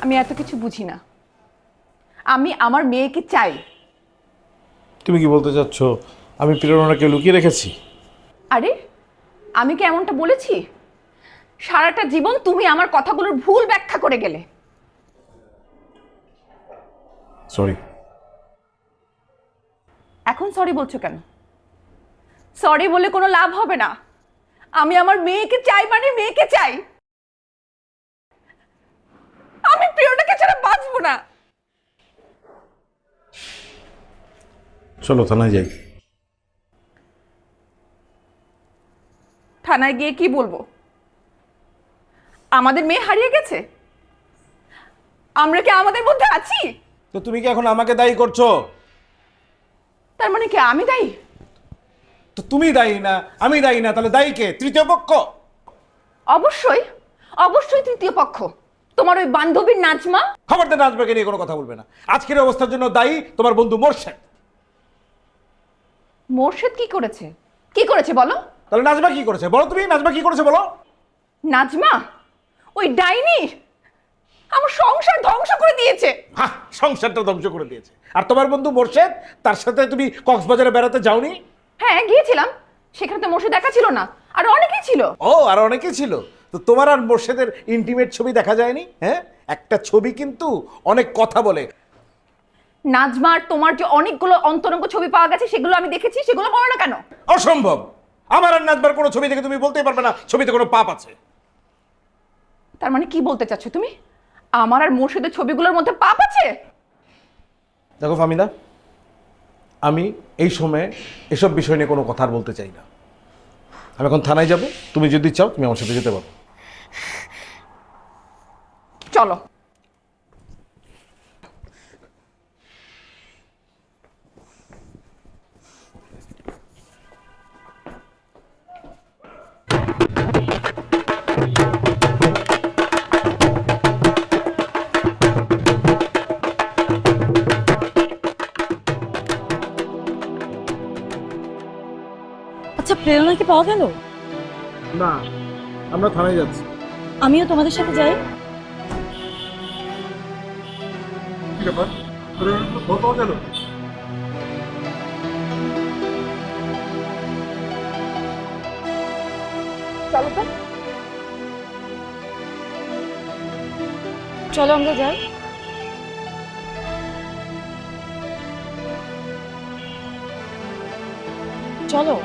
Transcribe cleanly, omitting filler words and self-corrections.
আমি এত কিছু বুঝি না। আমি আমার মেয়েকে চাই। তুমি কি বলতে চাচ্ছ আমি প্রেরণাকে লুকিয়ে রেখেছি? আরে আমি কি এমনটা বলেছি? সারাটা জীবন তুমি আমার কথাগুলোর ভুল ব্যাখ্যা করে গেলে। সরি। এখন সরি বলছো কেন? সরি বলে কোনো লাভ হবে না। আমি আমার মেয়েকে চাই, মানে মেয়েকে চাই। আমি প্রিয়টাকে ছাড়া বাঁচবো না। চলো থানায় যাই। থানায় গিয়ে কি বলবো? আমাদের মেয়ে হারিয়ে গেছে? আমরা কি আমাদের মধ্যে আছি? তো তুমি কি এখন আমাকে দায়ী করছো? তার মানে কি আমি দায়ী? তো তুমি দায়ী না, আমি দায়ী না, তাহলে দায়ী কে? তৃতীয় পক্ষ? অবশ্যই, অবশ্যই তৃতীয় পক্ষ। তোমার ওই বান্ধবীর নাজমা। খবরদার নাজমাকে নিয়ে কোনো কথা বলবে না। আজকের অবস্থার জন্য দায়ী তোমার বন্ধু মোর্শেদ। মোর্শেদ কি করেছে? কি করেছে বলো? তাহলে নাজমা কি করেছে বলো? তুমি নাজমা কি করেছে বলো? নাজমা ওই ডাইনি আমার সংসার ধ্বংস করে দিয়েছে। হ্যাঁ, সংসারটা ধ্বংস করে দিয়েছে। আর তোমার বন্ধু মোর্শেদ, তার সাথে তুমি কক্সবাজারে বেড়াতে যাওনি? হ্যাঁ গিয়েছিলাম, সেখানে তো মোর্শেদ দেখা ছিল না, আর অনেকেই ছিল। ও, আর অনেকেই ছিল। তো তোমার আর মোর্শেদের ইন্টিমেট ছবি দেখা যায়নি? হ্যাঁ, একটা ছবি কিন্তু অনেক কথা বলে। নাজমার তোমার যে অনেকগুলো অন্তরঙ্গ ছবি পাওয়া গেছে, সেগুলো আমি দেখেছি, সেগুলো বলো না কেন? অসম্ভব। আমার আর নাজমার কোনো ছবি দেখে তুমি বলতেই পারবে না ছবিতে কোনো পাপ আছে। তার মানে কি বলতে চাচ্ছ তুমি? আমার আর মোর্শেদের ছবিগুলোর মধ্যে পাপ আছে? দেখো ফামিদা, আমি এই সময়ে এসব বিষয় নিয়ে কোনো কথা আর বলতে চাই না। আমি এখন থানায় যাব, তুমি যদি চাও তুমি আমার সাথে যেতে পারো। চলো। আচ্ছা, প্রেরণা কি পাওয়া গেল? না, আমরা থানায় যাচ্ছি। আমিও তোমাদের সাথে যাই। কি ব্যাপার, খবর পাওয়া গেল? চলো তো। চলো আমরা যাই। চলো।